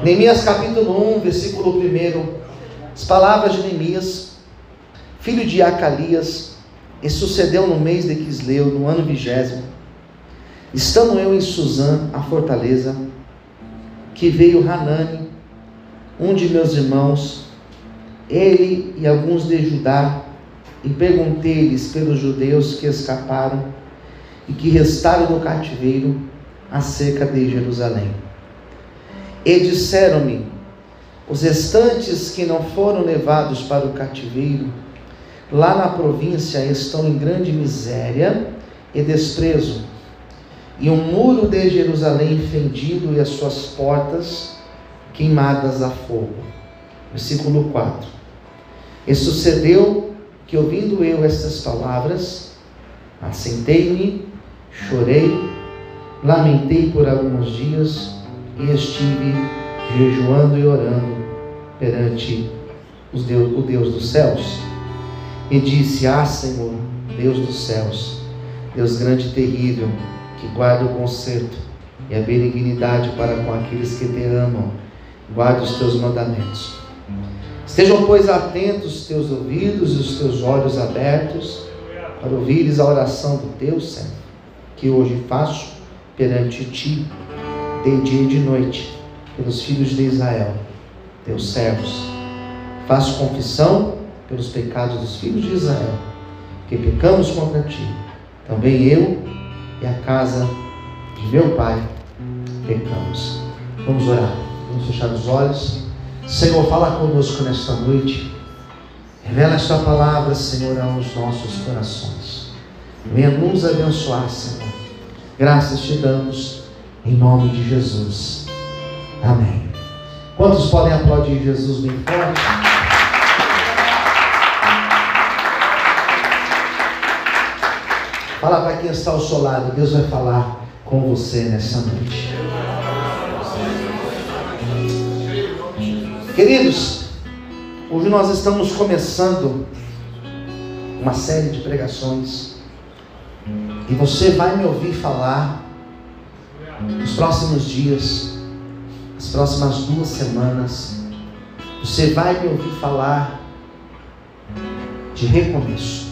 Neemias capítulo 1, versículo 1. As palavras de Neemias, filho de Acalias. E sucedeu no mês de Quisleu, no ano 20º, estando eu em Suzã, a fortaleza, que veio Hanani, um de meus irmãos, ele e alguns de Judá, e perguntei-lhes pelos judeus que escaparam e que restaram no cativeiro acerca de Jerusalém. E disseram-me: os restantes que não foram levados para o cativeiro, lá na província, estão em grande miséria e desprezo, e o muro de Jerusalém fendido e as suas portas queimadas a fogo. Versículo 4. E sucedeu que, ouvindo eu estas palavras, assentei-me, chorei, lamentei por alguns dias, e estive jejuando e orando perante o Deus dos céus. E disse: ah, Senhor, Deus dos céus, Deus grande e terrível, que guarda o conserto e a benignidade para com aqueles que te amam, guarda os teus mandamentos. Estejam, pois, atentos os teus ouvidos e os teus olhos abertos, para ouvires a oração do teu servo, que hoje faço perante ti, de dia e de noite, pelos filhos de Israel, teus servos. Faço confissão pelos pecados dos filhos de Israel, que pecamos contra ti. Também eu e a casa de meu pai pecamos. Vamos orar, vamos fechar os olhos. Senhor, fala conosco nesta noite. Revela esta palavra, Senhor, aos nossos corações. Venha nos abençoar, Senhor. Graças te damos, em nome de Jesus. Amém. Quantos podem aplaudir Jesus bem forte? Fala para quem está ao seu lado: Deus vai falar com você nessa noite. Queridos, hoje nós estamos começando uma série de pregações, e você vai me ouvir falar nos próximos dias, as próximas 2 semanas. Você vai me ouvir falar de recomeço.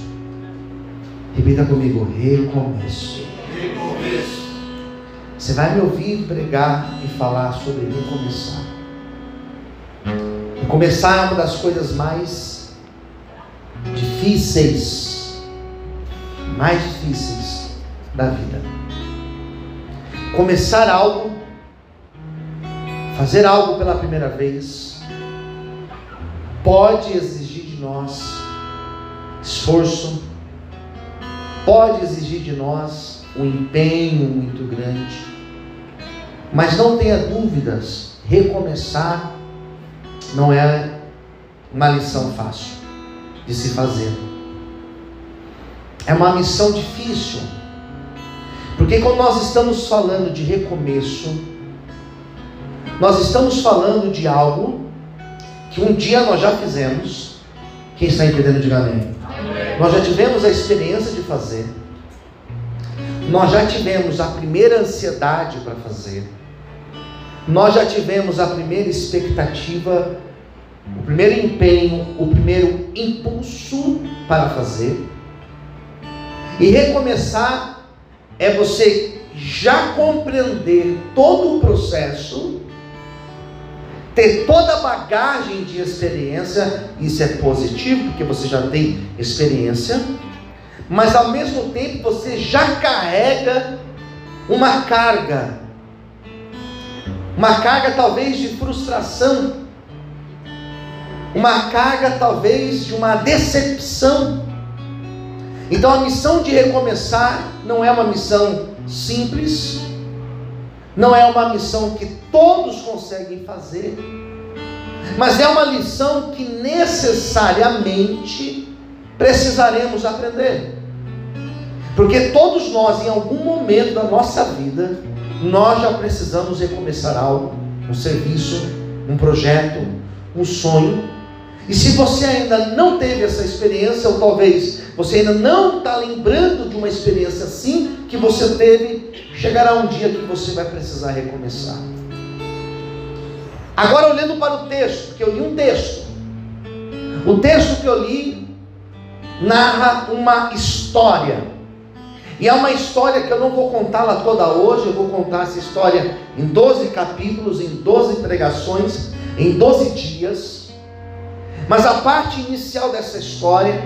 Repita comigo: recomeço. Recomeço. Você vai me ouvir pregar e falar sobre recomeçar. Recomeçar é uma das coisas mais difíceis da vida. Começar algo, fazer algo pela primeira vez, pode exigir de nós esforço, pode exigir de nós um empenho muito grande, mas não tenha dúvidas, recomeçar não é uma lição fácil de se fazer. É uma missão difícil, porque quando nós estamos falando de recomeço, nós estamos falando de algo que um dia nós já fizemos. Quem está entendendo, diga amém. Nós já tivemos a experiência de fazer, nós já tivemos a primeira ansiedade para fazer, nós já tivemos a primeira expectativa, o primeiro empenho, o primeiro impulso para fazer. E recomeçar é você já compreender todo o processo, ter toda a bagagem de experiência. Isso é positivo, porque você já tem experiência, mas ao mesmo tempo você já carrega uma carga talvez de frustração, uma carga talvez de uma decepção. Então a missão de recomeçar não é uma missão simples, não é uma missão que todos conseguem fazer, mas é uma lição que necessariamente precisaremos aprender, porque todos nós, em algum momento da nossa vida, nós já precisamos recomeçar algo, um serviço, um projeto, um sonho. E se você ainda não teve essa experiência, ou talvez você ainda não está lembrando de uma experiência assim que você teve, chegará um dia que você vai precisar recomeçar. Agora, olhando para o texto, porque eu li um texto. O texto que eu li narra uma história. E é uma história que eu não vou contá-la toda hoje. Eu vou contar essa história em 12 capítulos, em 12 pregações, em 12 dias. Mas a parte inicial dessa história,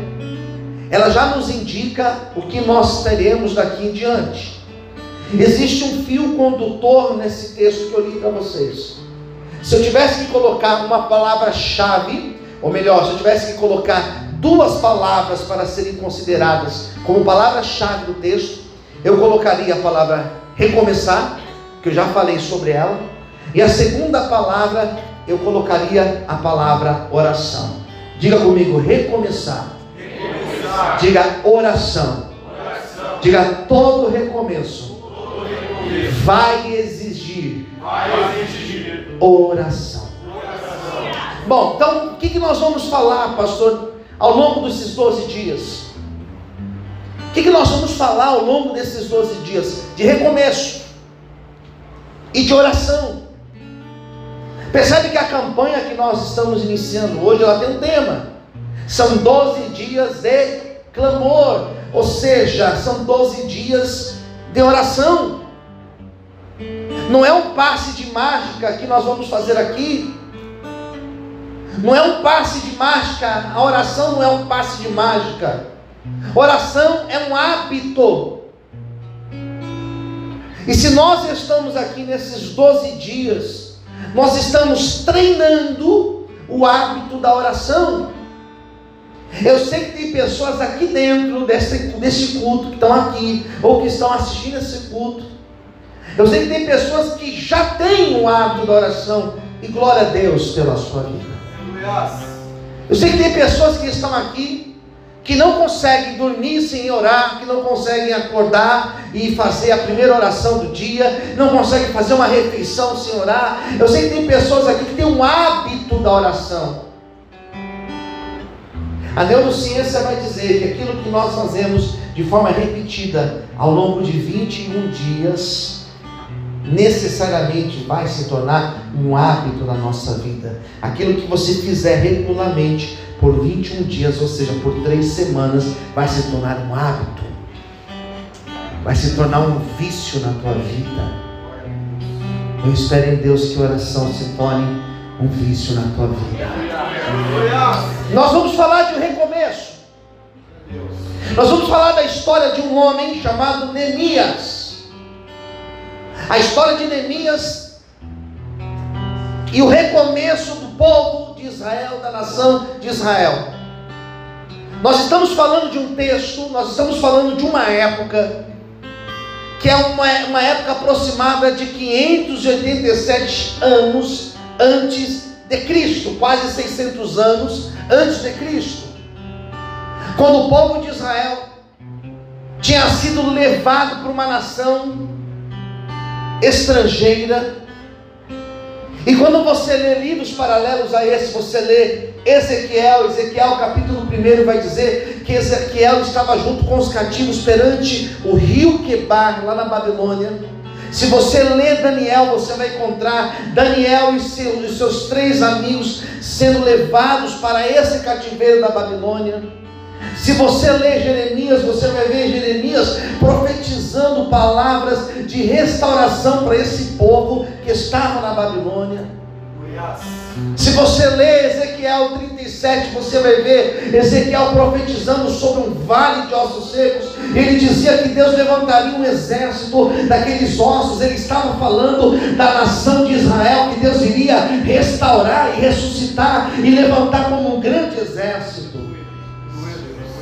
ela já nos indica o que nós teremos daqui em diante. Existe um fio condutor nesse texto que eu li para vocês. Se eu tivesse que colocar uma palavra-chave, ou melhor, se eu tivesse que colocar duas palavras para serem consideradas como palavra-chave do texto, eu colocaria a palavra recomeçar, que eu já falei sobre ela, e a segunda palavra eu colocaria a palavra oração. Diga comigo, recomeçar. Recomeçar. Diga oração. Oração. Diga todo recomeço. Todo recomeço vai exigir oração. Bom, então o que nós vamos falar, pastor, ao longo desses 12 dias? O que nós vamos falar ao longo desses 12 dias? De recomeço e de oração. Percebe que a campanha que nós estamos iniciando hoje, ela tem um tema. São 12 dias de clamor, ou seja, são 12 dias de oração. Não é um passe de mágica que nós vamos fazer aqui. Não é um passe de mágica. A oração não é um passe de mágica. Oração é um hábito. E se nós estamos aqui nesses 12 dias, nós estamos treinando o hábito da oração. Eu sei que tem pessoas aqui dentro desse culto, que estão aqui, ou que estão assistindo esse culto. Eu sei que tem pessoas que já têm o hábito da oração, e glória a Deus pela sua vida. Eu sei que tem pessoas que estão aqui, que não conseguem dormir sem orar, que não conseguem acordar e fazer a primeira oração do dia, não conseguem fazer uma refeição sem orar. Eu sei que tem pessoas aqui que têm um hábito da oração. A neurociência vai dizer que aquilo que nós fazemos de forma repetida ao longo de 21 dias, necessariamente vai se tornar um hábito na nossa vida. Aquilo que você fizer regularmente por 21 dias, ou seja, por 3 semanas, vai se tornar um hábito, vai se tornar um vício na tua vida. Eu espero em Deus que a oração se torne um vício na tua vida. Nós vamos falar de um recomeço. Nós vamos falar da história de um homem chamado Neemias. A história de Neemias e o recomeço do povo de Israel, da nação de Israel. Nós estamos falando de um texto, nós estamos falando de uma época, que é uma época aproximada de 587 anos antes de Cristo, quase 600 anos antes de Cristo, quando o povo de Israel tinha sido levado para uma nação estrangeira. E quando você lê livros paralelos a esse, você lê Ezequiel capítulo 1 vai dizer que Ezequiel estava junto com os cativos perante o rio Quebar, lá na Babilônia. Se você lê Daniel, você vai encontrar Daniel e seus 3 amigos sendo levados para esse cativeiro da Babilônia. Se você ler Jeremias, você vai ver Jeremias profetizando palavras de restauração para esse povo que estava na Babilônia. Se você ler Ezequiel 37, você vai ver Ezequiel profetizando sobre um vale de ossos secos. Ele dizia que Deus levantaria um exército daqueles ossos. Ele estava falando da nação de Israel, que Deus iria restaurar e ressuscitar e levantar como um grande exército.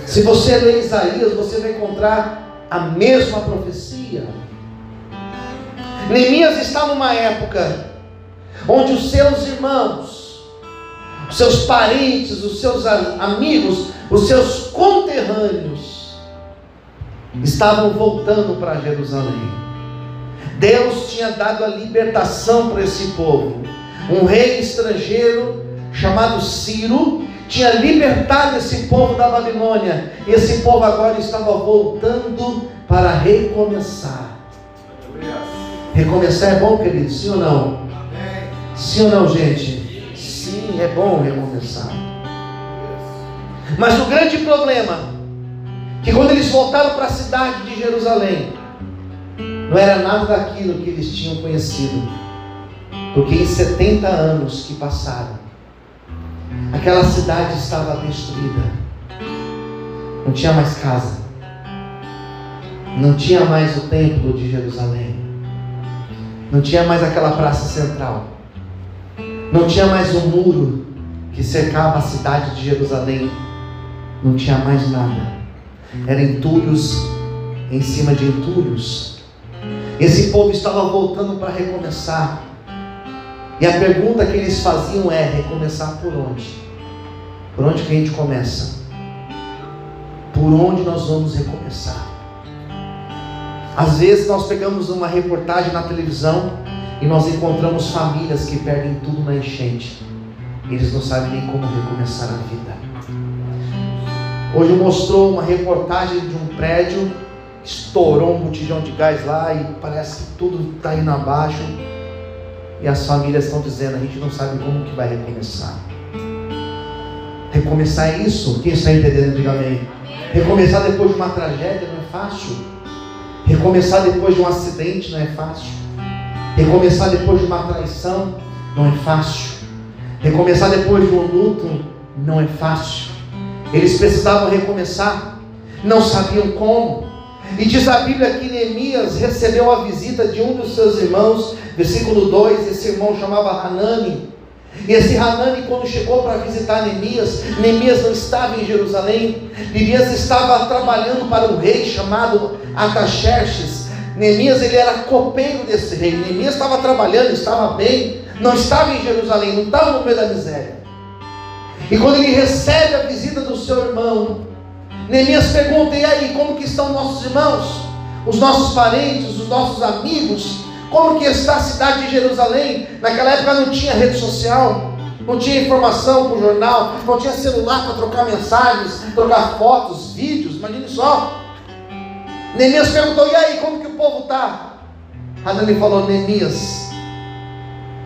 Se você ler Isaías, você vai encontrar a mesma profecia. Neemias está numa época onde os seus irmãos, os seus parentes, os seus amigos, os seus conterrâneos estavam voltando para Jerusalém. Deus tinha dado a libertação para esse povo. Um rei estrangeiro chamado Ciro tinha libertado esse povo da Babilônia. E esse povo agora estava voltando para recomeçar. Recomeçar é bom, querido? Sim ou não? Sim ou não, gente? Sim, é bom recomeçar. Mas o grande problema, que quando eles voltaram para a cidade de Jerusalém, não era nada daquilo que eles tinham conhecido. Porque em 70 anos que passaram, aquela cidade estava destruída. Não tinha mais casa. Não tinha mais o templo de Jerusalém. Não tinha mais aquela praça central. Não tinha mais o muro que cercava a cidade de Jerusalém. Não tinha mais nada. Eram entulhos em cima de entulhos. Esse povo estava voltando para recomeçar. E a pergunta que eles faziam é: recomeçar por onde? Por onde que a gente começa? Por onde nós vamos recomeçar? Às vezes nós pegamos uma reportagem na televisão e nós encontramos famílias que perdem tudo na enchente. Eles não sabem nem como recomeçar a vida. Hoje mostrou uma reportagem de um prédio, estourou um botijão de gás lá e parece que tudo está indo abaixo. E as famílias estão dizendo: a gente não sabe como que vai recomeçar. Recomeçar é isso? Quem está entendendo, diga amém. Recomeçar depois de uma tragédia não é fácil. Recomeçar depois de um acidente não é fácil. Recomeçar depois de uma traição não é fácil. Recomeçar depois de um luto não é fácil. Eles precisavam recomeçar, não sabiam como. E diz a Bíblia que Neemias recebeu a visita de um dos seus irmãos. Versículo 2, esse irmão chamava Hanani. E esse Hanani, quando chegou para visitar Neemias, Neemias não estava em Jerusalém. Neemias estava trabalhando para um rei chamado Artaxerxes. Neemias, ele era copeiro desse rei. Neemias estava trabalhando, estava bem, não estava em Jerusalém, não estava no meio da miséria. E quando ele recebe a visita do seu irmão, Neemias pergunta: e aí, como que estão nossos irmãos? Os nossos parentes, os nossos amigos? Como que está a cidade de Jerusalém? Naquela época não tinha rede social, não tinha informação por jornal, não tinha celular para trocar mensagens, trocar fotos, vídeos, imagine só. Neemias perguntou: e aí, como que o povo está? Hanani falou: Neemias,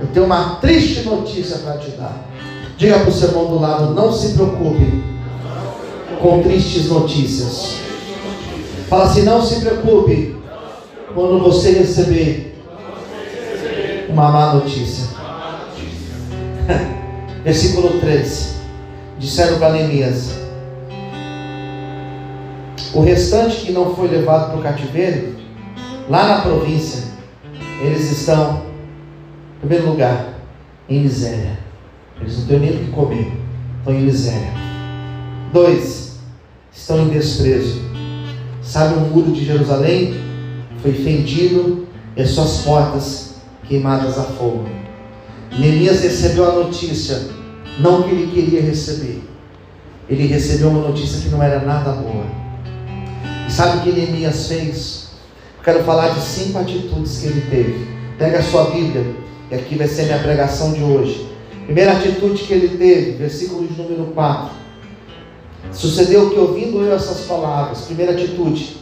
eu tenho uma triste notícia para te dar. Diga para o seu irmão do lado: não se preocupe com tristes notícias. Fala assim: não se preocupe quando você receber uma má notícia. Versículo 13. Disseram para Neemias: o restante que não foi levado para o cativeiro, lá na província, eles estão, em primeiro lugar, em miséria. Eles não têm nem o que comer, estão em miséria. 2, estão em desprezo. Sabe, o muro de Jerusalém foi fendido e as suas portas queimadas a fogo. Neemias recebeu a notícia, não que ele queria receber. Ele recebeu uma notícia que não era nada boa. E sabe o que Neemias fez? Eu quero falar de 5 atitudes que ele teve. Pega a sua Bíblia, e aqui vai ser minha pregação de hoje. Primeira atitude que ele teve, versículo de número 4. Sucedeu que, ouvindo eu essas palavras, primeira atitude,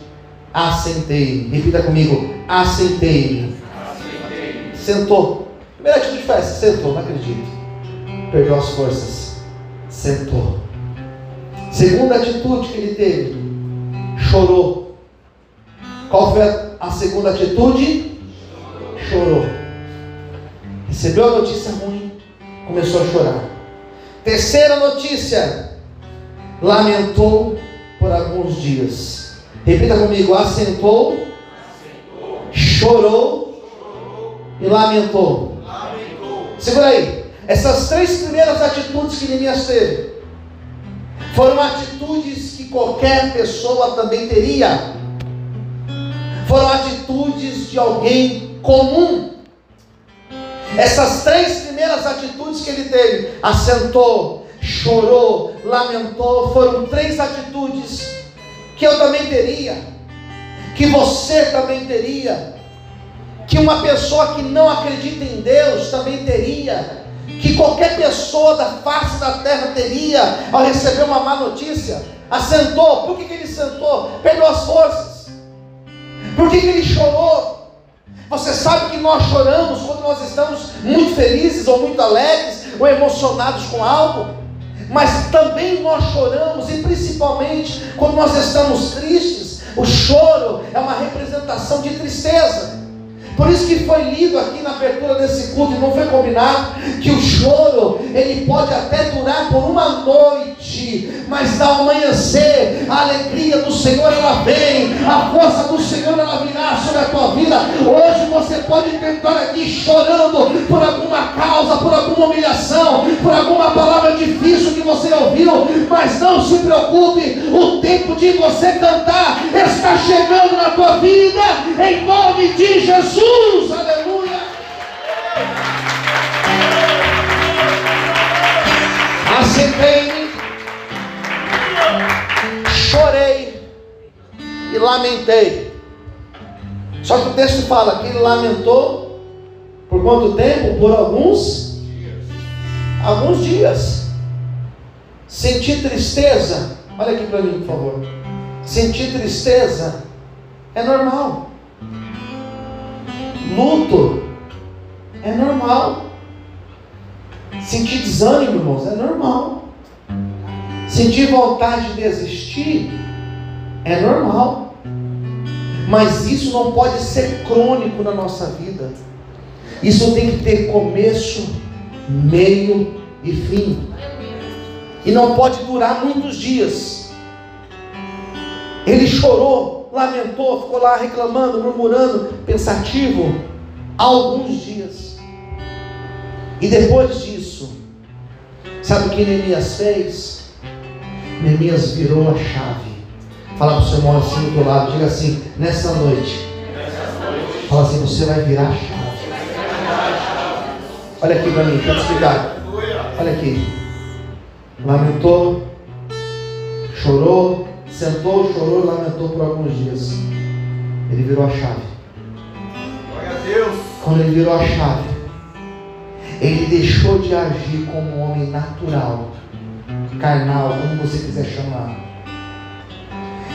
assentei-me. Repita comigo: assentei-me. Sentou. Primeira atitude foi essa: sentou, não acredito. Perdeu as forças. Sentou. Segunda atitude que ele teve: chorou. Qual foi a segunda atitude? Chorou. Recebeu a notícia ruim, começou a chorar. Terceira notícia: lamentou por alguns dias. Repita comigo: assentou, chorou e lamentou. Segura aí. Essas 3 primeiras atitudes que Neemias teve foram atitudes que qualquer pessoa também teria. Foram atitudes de alguém comum. Essas 3 primeiras atitudes que ele teve, assentou, chorou, lamentou, foram 3 atitudes que eu também teria, que você também teria, que uma pessoa que não acredita em Deus também teria, que qualquer pessoa da face da terra teria ao receber uma má notícia. Assentou. Por que ele sentou? Perdeu as forças. Por que ele chorou? Você sabe que nós choramos quando nós estamos muito felizes ou muito alegres ou emocionados com algo, mas também nós choramos, e principalmente quando nós estamos tristes. O choro é uma representação de tristeza. Por isso que foi lido aqui na abertura desse culto, e não foi combinado, que o choro, ele pode até durar por uma noite, mas ao amanhecer, a alegria do Senhor, ela vem, a força do Senhor, ela virá sobre a tua vida. Hoje você pode tentar aqui chorando por alguma causa, por alguma humilhação, por alguma palavra difícil que você ouviu, mas não se preocupe, o tempo de você cantar está chegando na tua vida, em nome de Jesus. Aleluia! Assentei-me, chorei e lamentei. Só que o texto fala que ele lamentou por quanto tempo? Por alguns dias. Sentir tristeza, olha aqui para mim, por favor. Sentir tristeza é normal. Luto é normal. Sentir desânimo, irmãos, é normal. Sentir vontade de desistir é normal. Mas isso não pode ser crônico na nossa vida. Isso tem que ter começo, meio e fim. E não pode durar muitos dias. Ele chorou, lamentou, ficou lá reclamando, murmurando, pensativo, há alguns dias. E depois disso, sabe o que Neemias fez? Neemias virou a chave. Fala para o seu irmão assim do lado, diga assim: nessa noite, fala assim, você vai virar a chave. Olha aqui para mim, para te explicar. Olha aqui. Lamentou, chorou, sentou, chorou, lamentou por alguns dias. Ele virou a chave. Glória a Deus. Quando ele virou a chave, ele deixou de agir como um homem natural, carnal, como você quiser chamar.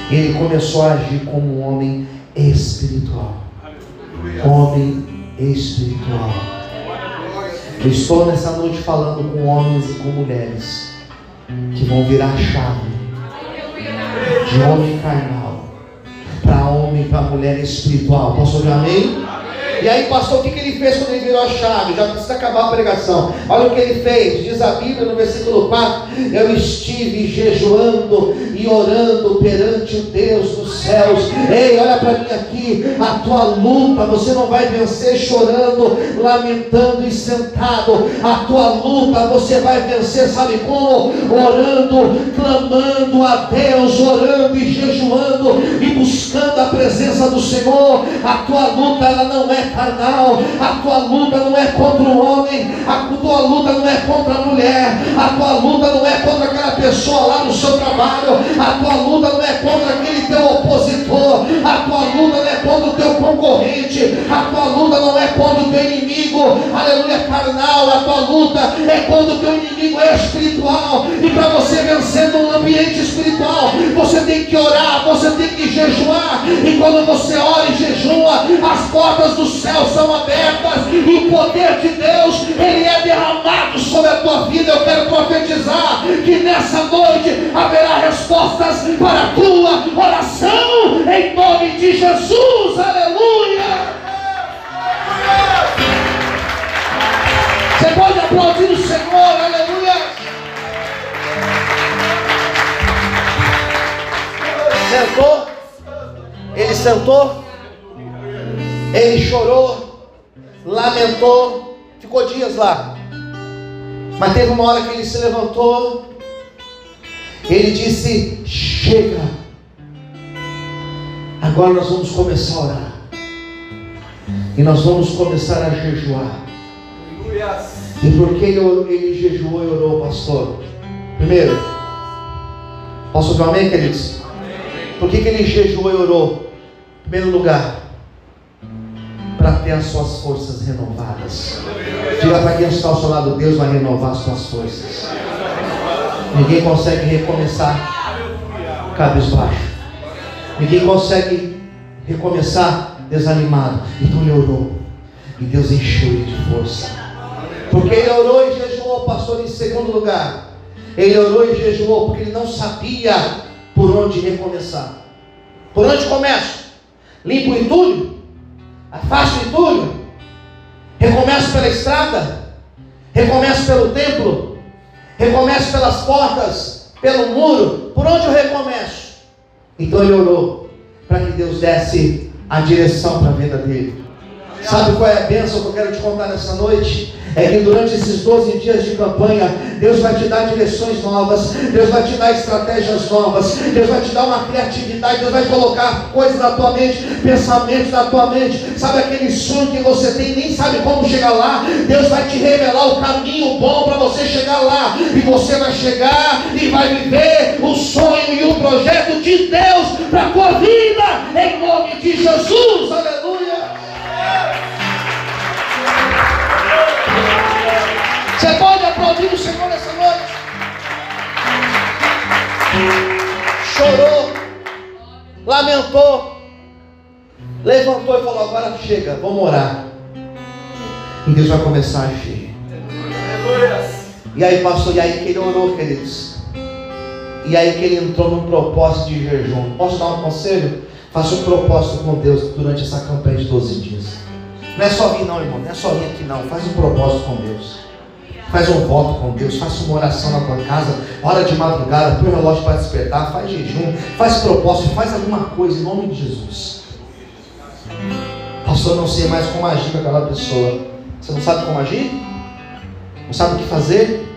Ele começou a agir como um homem espiritual. Homem espiritual. Eu estou nessa noite falando com homens e com mulheres que vão virar a chave de homem carnal para homem, para mulher espiritual. Posso ouvir amém? E aí, pastor, o que ele fez quando ele virou a chave? Já precisa acabar a pregação. Olha o que ele fez. Diz a Bíblia no versículo 4: eu estive jejuando e orando perante o Deus dos céus. Ei, olha para mim aqui. A tua luta você não vai vencer chorando, lamentando e sentado. A tua luta você vai vencer, sabe como? Orando, clamando a Deus, orando e jejuando e buscando a presença do Senhor. A tua luta, ela não é carnal, a tua luta não é contra o homem, a tua luta não é contra a mulher, a tua luta não é contra aquela pessoa lá no seu trabalho, a tua luta não é contra aquele teu opositor, a tua luta não é contra o teu concorrente, a tua luta não é contra o teu inimigo, aleluia, carnal. A tua luta é contra o teu inimigo espiritual. E para você vencer num ambiente espiritual, você tem que orar, você tem que jejuar. E quando você ora e jejua, as portas do céu são abertas e o poder de Deus, ele é derramado sobre a tua vida. Eu quero profetizar que nessa noite haverá respostas para a tua oração, em nome de Jesus. Aleluia! Você pode aplaudir o Senhor, aleluia! Sentou, ele sentou, ele chorou, lamentou, ficou dias lá. Mas teve uma hora que ele se levantou, ele disse: chega, agora nós vamos começar a orar, e nós vamos começar a jejuar. E por que ele jejuou e orou, pastor? Primeiro, posso ouvir um amém, queridos? Por que ele jejuou e orou? Em primeiro lugar, para ter as suas forças renovadas. Diga para quem está ao seu lado: Deus vai renovar as suas forças. Ninguém consegue recomeçar cabisbaixo. Ninguém consegue recomeçar desanimado. Então ele orou. E Deus encheu ele de força. Porque ele orou e jejuou, pastor, em segundo lugar. Ele orou e jejuou porque ele não sabia por onde recomeçar. Por onde começo? Limpo o entulho? Afasto o entulho? Recomeço pela estrada? Recomeço pelo templo? Recomeço pelas portas? Pelo muro? Por onde eu recomeço? Então ele orou para que Deus desse a direção para a vida dele. Sabe qual é a bênção que eu quero te contar nessa noite? É que durante esses 12 dias de campanha, Deus vai te dar direções novas, Deus vai te dar estratégias novas, Deus vai te dar uma criatividade, Deus vai colocar coisas na tua mente, pensamentos na tua mente. Sabe aquele sonho que você tem, nem sabe como chegar lá? Deus vai te revelar o caminho bom para você chegar lá, e você vai chegar e vai viver o sonho e o projeto de Deus para a tua vida, em nome de Jesus. Aleluia! Você pode aplaudir o Senhor nessa noite? Chorou, lamentou, levantou e falou: agora chega, vamos orar. E Deus vai começar a agir. E aí pastor, e aí que ele orou, queridos. E aí que ele entrou num propósito de jejum. Posso dar um conselho? Faça um propósito com Deus durante essa campanha de 12 dias. Não é só vir não, irmão, não é só vir aqui não. Faz um propósito com Deus. Faz um voto com Deus, faça uma oração na tua casa, hora de madrugada, põe o relógio para despertar, faz jejum, faz propósito, faz alguma coisa em nome de Jesus. Pastor, não sei mais como agir com aquela pessoa. Você não sabe como agir? Não sabe o que fazer?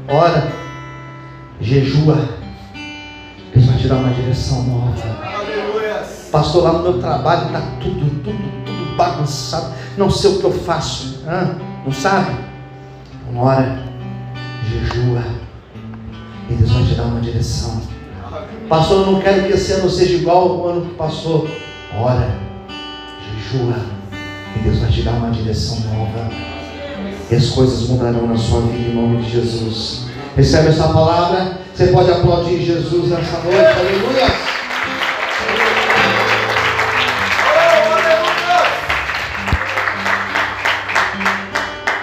Ora, jejua. Deus vai te dar uma direção nova. Pastor, lá no meu trabalho está tudo bagunçado. Não sei o que eu faço. Não sabe? Ora, jejua, e Deus vai te dar uma direção. Pastor, eu não quero que esse ano seja igual ao ano que passou. Ora, jejua, e Deus vai te dar uma direção nova, e as coisas mudarão na sua vida em nome de Jesus. Recebe essa palavra? Você pode aplaudir Jesus nessa noite. Aleluia!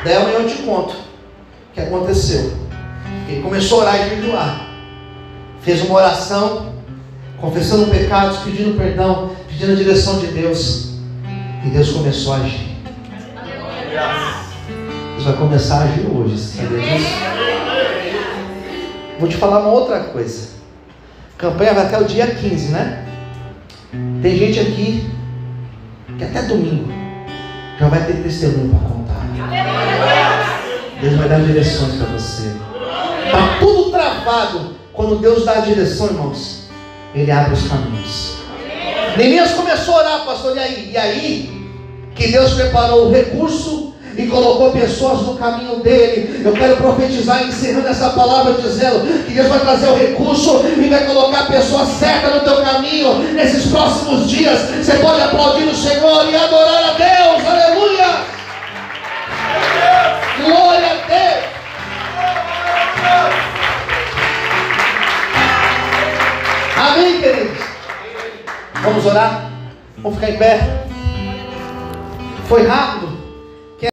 Daí amanhã eu te conto o que aconteceu. Ele começou a orar e jejuar. Fez uma oração, confessando pecados, pedindo perdão, pedindo a direção de Deus. E Deus começou a agir. Deus vai começar a agir hoje, você sabia disso? Vou te falar uma outra coisa. A campanha vai até o dia 15, né? Tem gente aqui que até domingo já vai ter testemunho para contar. Deus vai dar direções para você. Está tudo travado. Quando Deus dá a direção, irmãos, Ele abre os caminhos. Neemias começou a orar, pastor, e aí que Deus preparou o recurso e colocou pessoas no caminho dele. Eu quero profetizar, encerrando essa palavra, dizendo que Deus vai trazer o recurso e vai colocar pessoas certas no teu caminho nesses próximos dias. Você pode aplaudir o Senhor e adorar a Deus. Aleluia! Glória a Deus! Amém, queridos? Vamos orar? Vamos ficar em pé? Foi rápido?